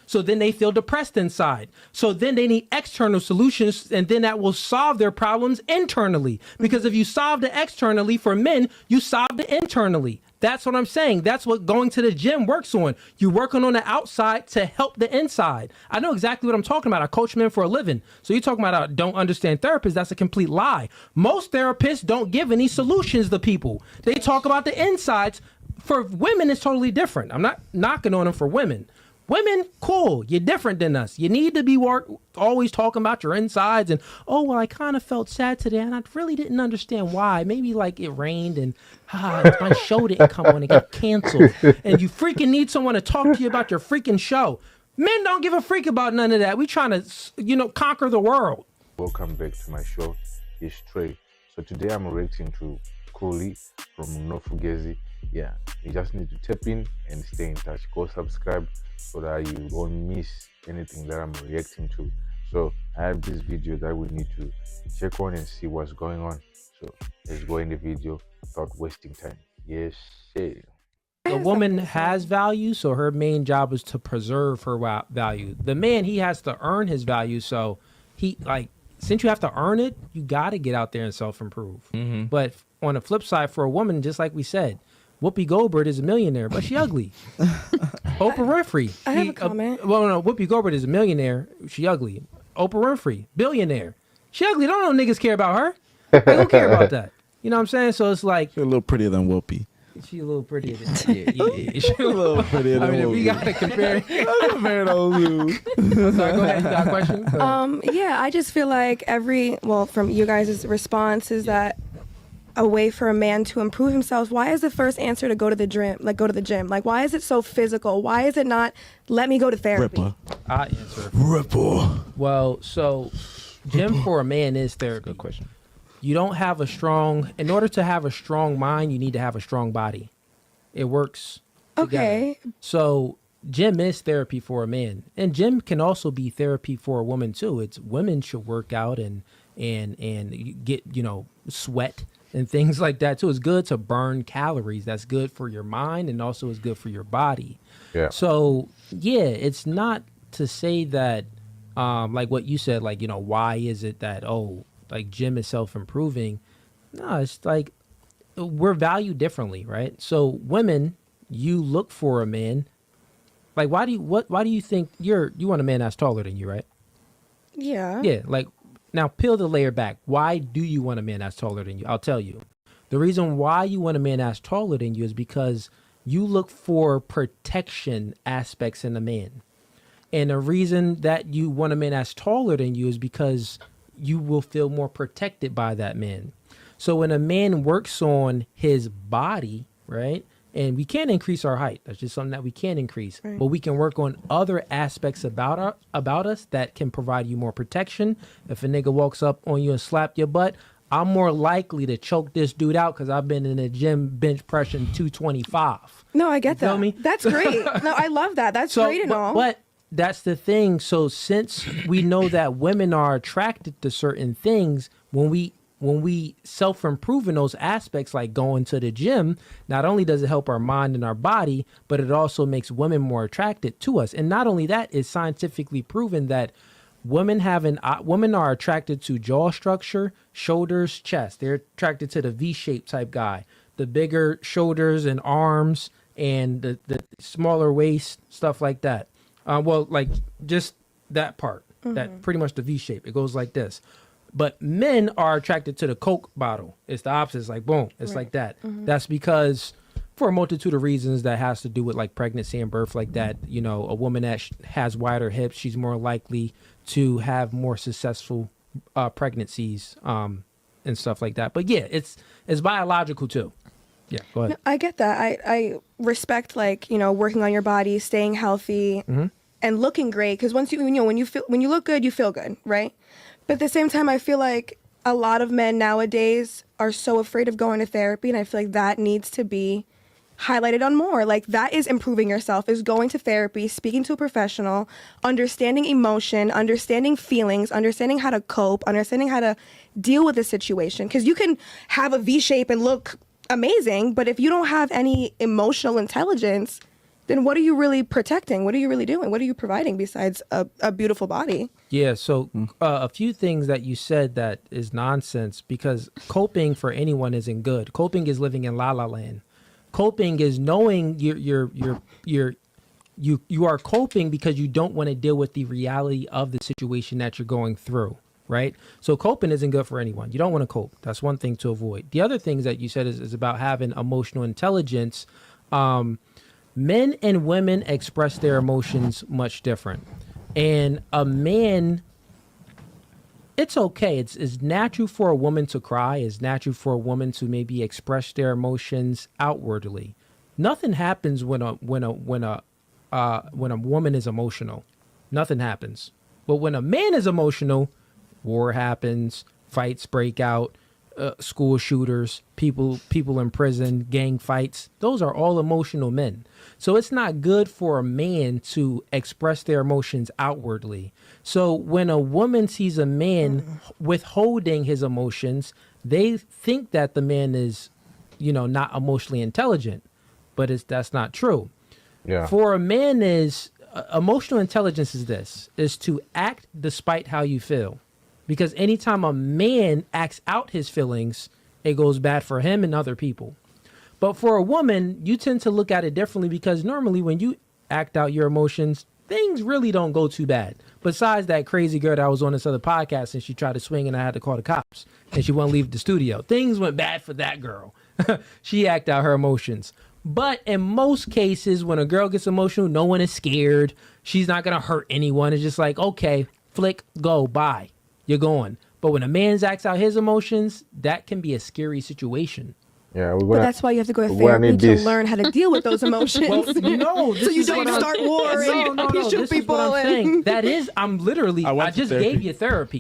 So then they feel depressed inside. So then they need external solutions, and then that will solve their problems internally. Because if you solve it externally for men, you solved it internally. That's what I'm saying. That's what going to the gym works on. You're working on the outside to help the inside. I know exactly what I'm talking about. I coach men for a living. So you're talking about don't understand therapists. That's a complete lie. Most therapists don't give any solutions to people. They talk about the insides. For women, it's totally different. I'm not knocking on them for women. Women, cool. You're different than us. You need to be always talking about your insides and, oh, well, I kind of felt sad today and I really didn't understand why. Maybe like it rained and my show didn't come on and got canceled. And you freaking need someone to talk to you about your freaking show. Men don't give a freak about none of that. We trying to, conquer the world. Welcome back to my show. It's Trey. So today I'm reacting to Cooley from Nofugezi. Yeah, you just need to tap in and stay in touch. Go subscribe so that you won't miss anything that I'm reacting to. So I have this video that we need to check on and see what's going on. So let's go in the video without wasting time. Yes, sir. The woman has value, so her main job is to preserve her value. The man, he has to earn his value, so since you have to earn it, you got to get out there and self-improve. But on the flip side, for a woman, just like we said, Whoopi Goldberg is a millionaire, but she ugly. Oprah Winfrey. I have a comment. No, Whoopi Goldberg is a millionaire. She ugly. Oprah Winfrey, billionaire. She ugly. Don't know niggas care about her. They don't care about that. You know what I'm saying? So it's like... She's a little prettier than Whoopi. She a little prettier than... Yeah. She a little prettier than Whoopi. If we got to compare... Compare those two. Sorry, go ahead. You got a question? Yeah, I just feel like from you guys' response is that a way for a man to improve himself, why is the first answer to go to the gym? Like, why is it so physical? Why is it not, let me go to therapy? Ripper. I answer. Ripper. Well, so gym for a man is therapy. Good question. You don't have in order to have a strong mind, you need to have a strong body. It works together. Okay. So gym is therapy for a man. And gym can also be therapy for a woman too. It's women should work out and get, sweat and things like that too. It's good to burn calories. That's good for your mind and also is good for your body. Yeah. So yeah, it's not to say that like what you said, like, why is it that, gym is self-improving? No, it's like we're valued differently, right? So women, you look for a man. Like, why do you think you want a man that's taller than you, right? Yeah. Yeah, like, now peel the layer back. Why do you want a man that's taller than you? I'll tell you. The reason why you want a man that's taller than you is because you look for protection aspects in a man. And the reason that you want a man that's taller than you is because you will feel more protected by that man. So when a man works on his body, right? And we can't increase our height. That's just something that we can't increase. Right. But we can work on other aspects about us that can provide you more protection. If a nigga walks up on you and slap your butt, I'm more likely to choke this dude out because I've been in the gym bench pressing 225. No, I get that. Feel me? That's great. No, I love that. That's great and all. But that's the thing. So since we know that women are attracted to certain things, when we self-improve in those aspects, like going to the gym, not only does it help our mind and our body, but it also makes women more attracted to us. And not only that, it's scientifically proven that women are attracted to jaw structure, shoulders, chest. They're attracted to the V-shaped type guy, the bigger shoulders and arms and the smaller waist, stuff like that. Like just that part, that pretty much the V shape. It goes like this. But men are attracted to the Coke bottle. It's the opposite. It's like, boom. It's like that. That's because for a multitude of reasons that has to do with like pregnancy and birth like that. A woman that has wider hips, she's more likely to have more successful pregnancies and stuff like that. But yeah, it's biological too. Yeah, go ahead. No, I get that. I respect working on your body, staying healthy and looking great. Because when you look good, you feel good, right? But at the same time, I feel like a lot of men nowadays are so afraid of going to therapy, and I feel like that needs to be highlighted on more. Like, that is improving yourself, is going to therapy, speaking to a professional, understanding emotion, understanding feelings, understanding how to cope, understanding how to deal with a situation. Because you can have a V shape and look amazing, but if you don't have any emotional intelligence, then what are you really protecting? What are you really doing? What are you providing besides a beautiful body? Yeah, so a few things that you said that is nonsense, because coping for anyone isn't good. Coping is living in la la land. Coping is knowing you are coping because you don't want to deal with the reality of the situation that you're going through, right? So coping isn't good for anyone. You don't want to cope. That's one thing to avoid. The other things that you said is about having emotional intelligence. Men and women express their emotions much different. And a man, it's okay. It's natural for a woman to cry. It's natural for a woman to maybe express their emotions outwardly. Nothing happens when a woman is emotional. Nothing happens. But when a man is emotional, war happens, fights break out, school shooters, people in prison, gang fights. Those are all emotional men. So it's not good for a man to express their emotions outwardly. So when a woman sees a man withholding his emotions, they think that the man is, not emotionally intelligent, but that's not true. Yeah. For a man emotional intelligence is to act despite how you feel. Because anytime a man acts out his feelings, it goes bad for him and other people. But for a woman, you tend to look at it differently, because normally when you act out your emotions, things really don't go too bad. Besides that crazy girl that was on this other podcast and she tried to swing and I had to call the cops and she wouldn't leave the studio. Things went bad for that girl. She acted out her emotions. But in most cases, when a girl gets emotional, no one is scared. She's not going to hurt anyone. It's just like, okay, flick, go, bye. You're going. But when a man acts out his emotions, that can be a scary situation. Yeah, But that's why you have to go to therapy to learn how to deal with those emotions. Well, no, so you don't start war and you shoot this people. Is what I'm saying. That is, I just gave you therapy.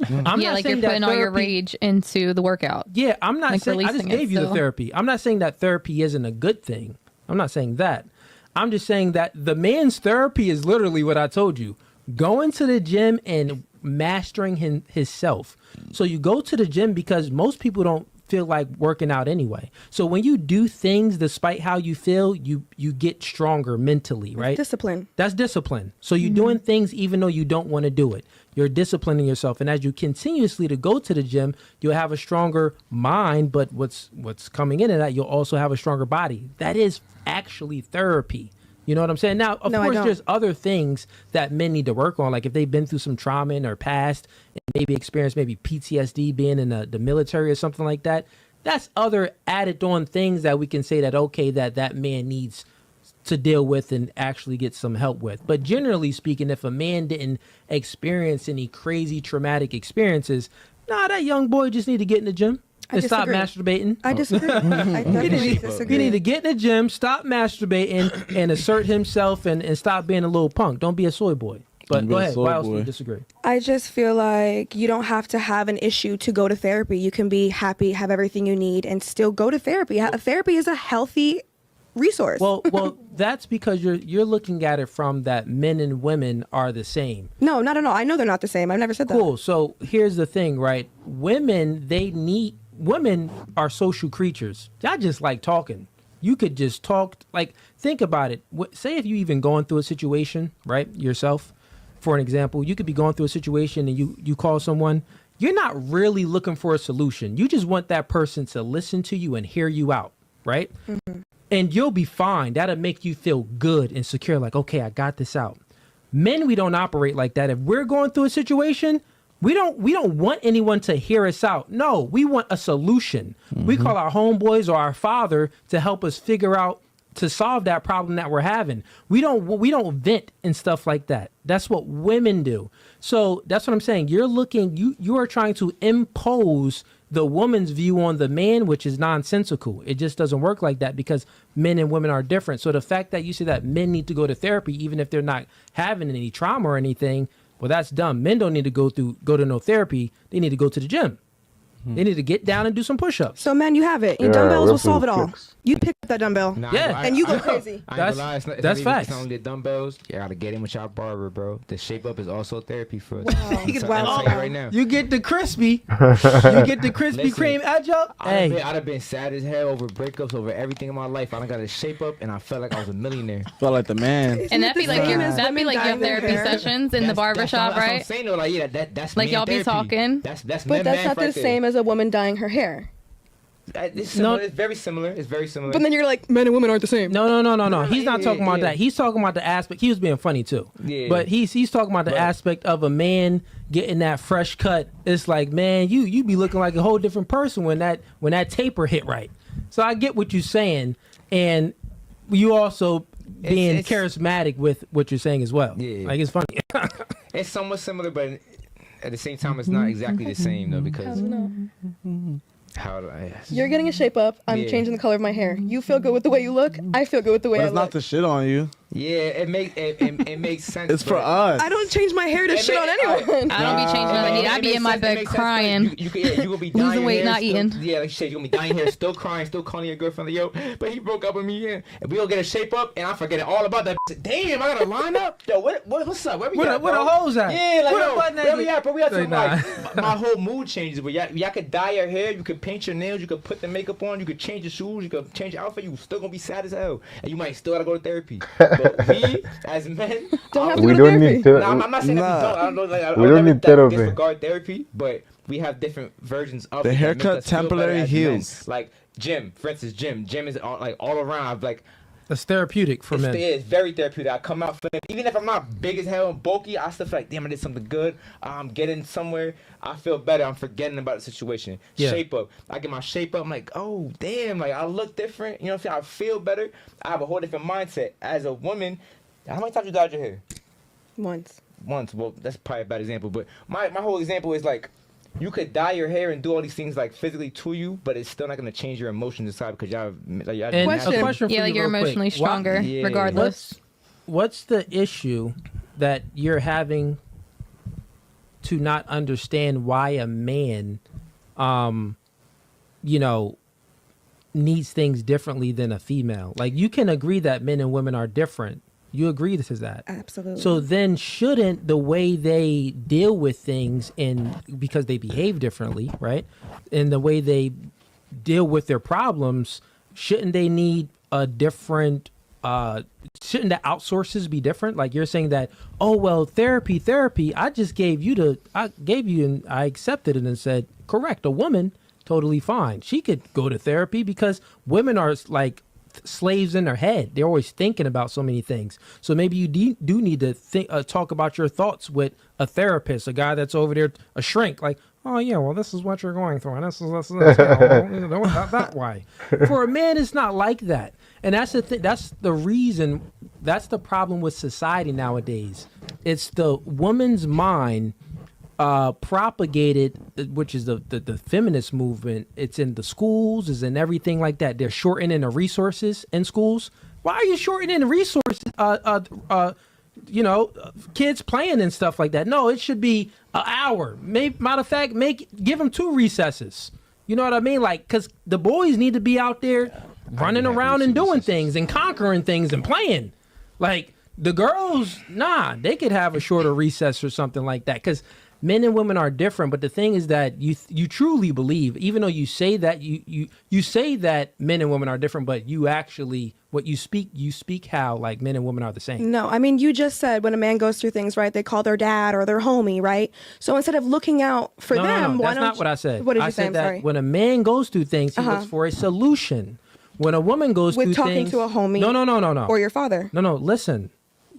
I'm not like saying you're putting all your rage into the workout. Yeah, I'm not saying, I just gave you the so. therapy. I'm not saying that therapy isn't a good thing. I'm not saying that. I'm just saying that the man's therapy is literally what I told you. Going to the gym and mastering himself. So you go to the gym because most people don't feel like working out anyway. So when you do things despite how you feel, you get stronger mentally, right? Discipline. That's discipline. So you're doing things even though you don't want to do it. You're disciplining yourself. And as you continuously to go to the gym, you'll have a stronger mind, but what's coming into that, you'll also have a stronger body. That is actually therapy. You know what I'm saying? Now, of course, there's other things that men need to work on. Like if they've been through some trauma in their past and maybe experienced maybe PTSD being in the military or something like that. That's other added on things that we can say that, okay, that man needs to deal with and actually get some help with. But generally speaking, if a man didn't experience any crazy traumatic experiences, that young boy just need to get in the gym. And stop masturbating. I disagree. I definitely disagree. He need to get in the gym, stop masturbating, and assert himself and stop being a little punk. Don't be a soy boy. But go ahead. Why else do you disagree? I just feel like you don't have to have an issue to go to therapy. You can be happy, have everything you need, and still go to therapy. Therapy is a healthy resource. Well, that's because you're looking at it from that men and women are the same. No, not at all. I know they're not the same. I've never said that. Cool. So here's the thing, right? Women are social creatures. Y'all just like talking. You could just talk. Like, think about it. Say if you even going through a situation, right, yourself, for an example, you could be going through a situation and you call someone. You're not really looking for a solution. You just want that person to listen to you and hear you out, right? Mm-hmm. And you'll be fine. That'll make you feel good and secure. Like, okay, I got this out. Men, we don't operate like that. If we're going through a situation, we don't want anyone to hear us out. No, we want a solution. Mm-hmm. We call our homeboys or our father to help us figure out to solve that problem that we're having. We don't vent and stuff like that. That's what women do. So that's what I'm saying. You are trying to impose the woman's view on the man, which is nonsensical. It just doesn't work like that because men and women are different. So the fact that you say that men need to go to therapy, even if they're not having any trauma or anything, well, that's dumb. Men don't need to go to no therapy. They need to go to the gym. They need to get down and do some push-ups. So, man, you have it. Your Yeah, dumbbells will wrestle solve it all. kicks. You pick up that dumbbell. Nah, Yeah. And you go crazy. I ain't That's- gonna lie, it's not, that's it's facts. not only the dumbbells. You gotta get in with y'all barber, bro. The shape up is also therapy for us. Wow. So Wow. I'm telling you right now. You get the crispy. You get the Krispy Listen, Kreme adjunct. I'd Hey, have been sad as hell over breakups, over everything in my life. I done got a shape up, and I felt like I was a millionaire. Felt like the man. And that'd be like Same your as that'd be women like your dyeing their therapy hair. sessions in the barbershop, that's what I'm right? saying though, like yeah, that's Like man y'all be therapy. talking. That's But man that's not right the there. same as a woman dyeing her hair. It's similar. It's very similar. It's very similar. But then you're like, men and women aren't the same. no. He's not Yeah, talking about yeah. that. He's talking about the aspect. He was being funny too. Yeah. But he's talking about the But- aspect of a man getting that fresh cut. It's like, man, you be looking like a whole different person when that taper hit right. So I get what you're saying, and you also being It's- charismatic with what you're saying as well. Yeah. Like it's funny. It's somewhat similar, but at the same time, it's not exactly the same though because how do I? You're getting a shape up. I'm Yeah. changing the color of my hair. You feel good with the way you look. I feel good with the way But I it's look. not to shit on you. Yeah, it makes sense. It's for but- us. I don't change my hair to It shit on make- anyone. I don't be changing It my makes- I it be makes in my sense, it bed makes sense, but crying. You gonna be Losing dying weight, hair, not still, eating. Yeah, like shit, you gonna be dying hair, still crying, still calling your girlfriend like, yo, but he broke up with me, yeah. And we gonna get a shape up, and I forget all about that. Damn, I gotta line up. Yo, what's up? Where we Where at, the bro? hoes at? Yeah, like, Where the yo, button where at? we at, bro? We at Say, some, like, my whole mood changes. But y'all could dye your hair, you could paint your nails, you could put the makeup on, you could change your shoes, you could change your outfit. You still gonna be sad as hell, and you might still gotta go to therapy. But we, as men, Don't have to We go to don't therapy. need to. Nah, I'm not saying that Nah. we don't. I don't know. Like, I We don't never need therapy. disregard therapy, but we have different versions of The it that haircut make us feel better temporarily as men. heals. Like gym, for instance, gym is all around. Like That's therapeutic for men. it's very therapeutic. I come out feeling, even if I'm not big as hell and bulky, I still feel like, damn, I did something good. I'm getting somewhere. I feel better. I'm forgetting about the situation. Yeah. Shape up. I get my shape up. I'm like, oh, damn, like I look different. You know what I'm saying? I feel better. I have a whole different mindset. As a woman, how many times you dyed your hair? Once. Once. Well, that's probably a bad example, but my whole example is like, you could dye your hair and do all these things like physically to you, but it's still not gonna change your emotions inside because y'all. And Question. a question for Yeah, you like you're real quick. emotionally stronger Yeah. regardless. What's the issue that you're having to not understand why a man, needs things differently than a female? Like you can agree that men and women are different. You agree to that. Absolutely. So then shouldn't the way they deal with things because they behave differently, right? And the way they deal with their problems, shouldn't they need a different shouldn't the outsources be different? Like you're saying that, oh well, therapy, I just gave you and I accepted it and said, correct, a woman, totally fine. She could go to therapy because women are like slaves in their head. They're always thinking about so many things. So maybe you do need to talk about your thoughts with a therapist, a guy that's over there, a shrink, like, oh yeah, well this is what you're going through, and this is that why. For a man, it's not like that, and that's the thing. That's the reason. That's the problem with society nowadays. It's the woman's mind propagated, which is the feminist movement. It's in the schools, is in everything like that. They're shortening the resources in schools. Why are you shortening the resources? Kids playing and stuff like that. No, it should be an hour. Matter of fact, give them 2 recesses. You know what I mean? Like, because the boys need to be out there running around and doing things and conquering things and playing. Like the girls, they could have a shorter recess or something like that. Because men and women are different, but the thing is that you truly believe, even though you say that you say that men and women are different, but you actually what you speak how like men and women are the same. No, I mean, you just said when a man goes through things, right, they call their dad or their homie, right? So instead of looking out for them, why that's don't not what I said. What did I you say? said I'm that sorry. when a man goes through things, he looks for a solution. When a woman goes With through talking things, to a homie no, or your father. No, listen.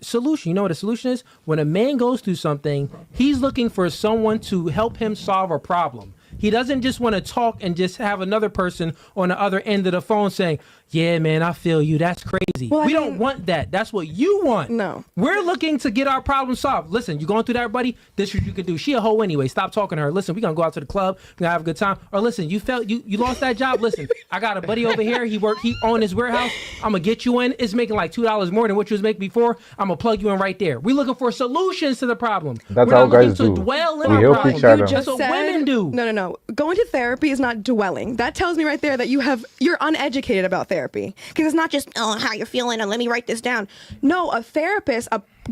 Solution. You know what a solution is? When a man goes through something, he's looking for someone to help him solve a problem. He doesn't just want to talk and just have another person on the other end of the phone saying, yeah, man, I feel you. That's crazy. Well, I we mean- don't want that. That's what you want. No. We're looking to get our problem solved. Listen, you going through that, buddy? This is what you can do. She a hoe anyway. Stop talking to her. Listen, we going to go out to the club. We're going to have a good time. Or listen, you lost that job. Listen, I got a buddy over here. He owned his warehouse. I'm going to get you in. It's making like $2 more than what you was making before. I'm going to plug you in right there. We're looking for solutions to the problem. That's We're how not looking guys to do. dwell in We our help problem. each other. That's what women do. No. Going to therapy is not dwelling. That tells me right there that you're uneducated about therapy. Because it's not just, oh, how you're feeling and let me write this down. No, a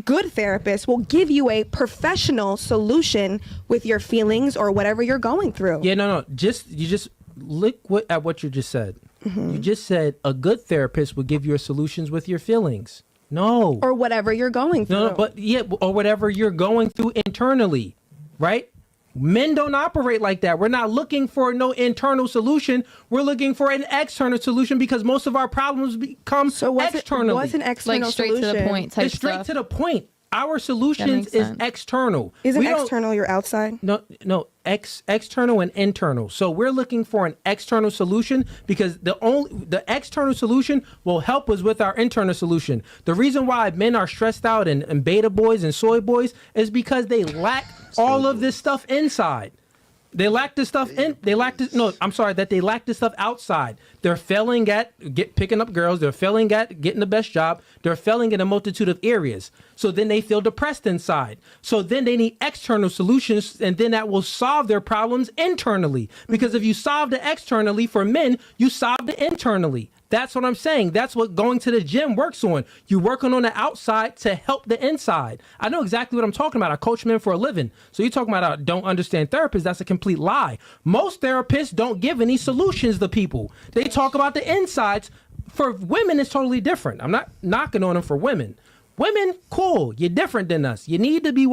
good therapist will give you a professional solution with your feelings or whatever you're going through. Yeah, no. You just look at what you just said. Mm-hmm. You just said a good therapist will give you solutions with your feelings. No. Or whatever you're going through. No, but yeah, or whatever you're going through internally, right? Men don't operate like that. We're not looking for no internal solution. We're looking for an external solution because most of our problems become externally. What's an external Like straight solution? to the point type It's straight stuff. to the point. Our solutions makes is sense. external. Isn't We don't- external your outside? No, external and internal. So we're looking for an external solution because the external solution will help us with our internal solution. The reason why men are stressed out and beta boys and soy boys is because they lack all of this stuff inside. They lack this stuff they lack this stuff outside. They're failing at picking up girls. They're failing at getting the best job. They're failing in a multitude of areas. So then they feel depressed inside. So then they need external solutions, and then that will solve their problems internally. Because if you solve it externally for men, you solve it internally. That's what I'm saying. That's what going to the gym works on. You're working on the outside to help the inside. I know exactly what I'm talking about. I coach men for a living. So you're talking about don't understand therapists. That's a complete lie. Most therapists don't give any solutions to people. They talk about the insides. For women, it's totally different. I'm not knocking on them for women. Women, cool. You're different than us. You need to be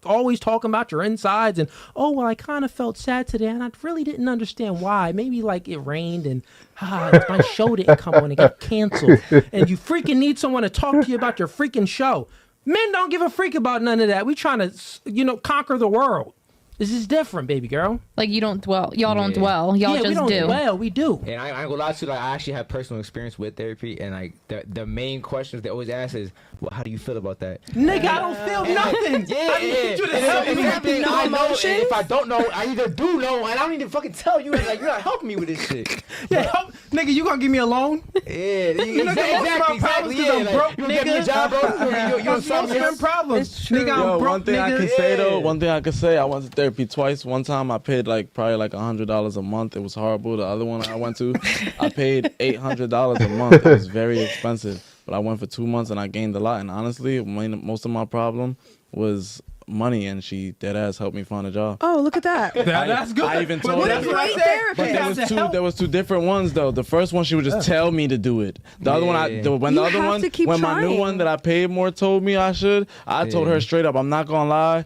always talking about your insides and, oh, well, I kind of felt sad today and I really didn't understand why. Maybe like it rained and my show didn't come on and got canceled. And you freaking need someone to talk to you about your freaking show. Men don't give a freak about none of that. We trying to, conquer the world. This is different, baby girl. Like you don't dwell. Y'all don't dwell. Y'all we just don't do. dwell. We do. And I ain't gonna lie to you, like I actually have personal experience with therapy, and like the main questions they always ask is, well, how do you feel about that? Nigga, I don't feel nothing. I need you to help me. Everything No I know, and emotions? if I don't know, I either do know, and I don't need to fucking tell you. Like you're not helping me with this shit. Yeah, nigga, you gonna give me a loan? Yeah, Exactly. Yeah, I'm like, broke, you gonna give me a nigga. job, bro? You That's something most else? problems. Nigga, I'm Yo, broke, one thing I nigga. can say though, Yeah. one thing I can say, I went to therapy twice. One time I paid probably $100 a month. It was horrible. The other one I went to, I paid $800 a month. It was very expensive. But I went for 2 months and I gained a lot. And honestly, most of my problem was money, and she deadass helped me find a job. Oh, look at that. That's good. I even But told that's her. what I Great said. therapist. But there was two different ones though. The first one she would just tell me to do it. The other one You have to keep when my new trying. one that I paid more told me I should, I told her straight up, I'm not gonna lie.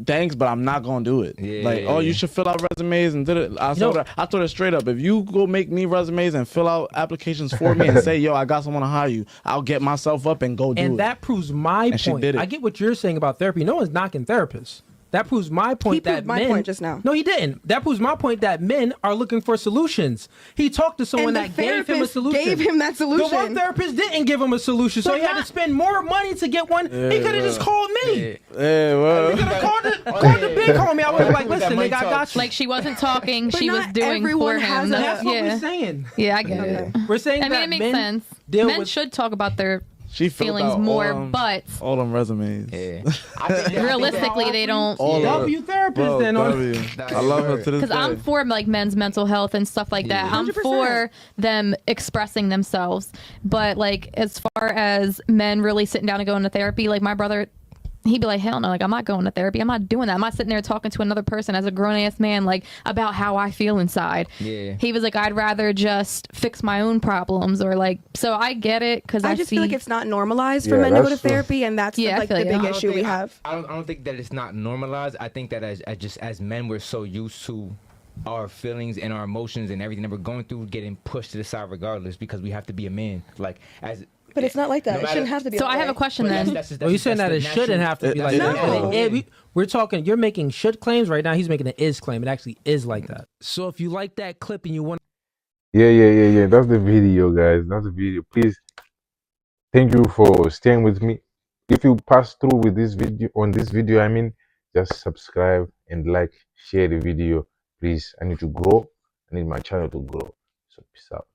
Thanks, but I'm not gonna do it. Yeah. You should fill out resumes and did it. I told her straight up, if you go make me resumes and fill out applications for me and say, yo, I got someone to hire you, I'll get myself up and go do it. And that proves my And she point. did it. I get what you're saying about therapy. No one's knocking therapists. That proves my point He that proved my men. point just now. No, he didn't. That proves my point that men are looking for solutions. He talked to someone And the that gave him a therapist solution. gave him that solution. The one therapist didn't give him a solution, so But he had to not- spend more money to get one. He could have just called me. Yeah, well. He could have called the big homie. I was like, listen, nigga, I got you. Like she wasn't talking. But She was not doing everyone for has him. a- That's what we're saying. Yeah, I get it. We're saying I mean, that it makes men sense. deal Men with should talk about their She filled feelings out more, all them, but all them resumes. Yeah. I think realistically, they don't. All Yeah. of W it. therapist Bro, then. W. I love her to this Because day. I'm for like men's mental health and stuff like that. I'm 100%. for them expressing themselves. But like as far as men really sitting down and going to therapy, like my brother, he'd be like, hell no, like I'm not going to therapy. I'm not doing that. I'm not sitting there talking to another person as a grown ass man like about how I feel inside. Yeah. He was like, I'd rather just fix my own problems or like. So I get it because I I just see. feel like it's not normalized for Yeah, men to go to that's true. therapy, and that's Yeah, I the feel you. big I don't issue we have. I don't think that it's not normalized. I think that as men, we're so used to our feelings and our emotions and everything that we're going through getting pushed to the side regardless because we have to be a man. Like as. But it's not like that. No it matter- shouldn't have to be. So that I have a way. question But then. Well, you're saying that it shouldn't have to be like that. No. We're talking, you're making should claims right now. He's making an is claim. It actually is like that. So if you like that clip and you want Yeah. That's the video, guys. That's the video. Please, thank you for staying with me. If you pass through with this video, I mean, just subscribe and like, share the video. Please, I need to grow. I need my channel to grow. So peace out.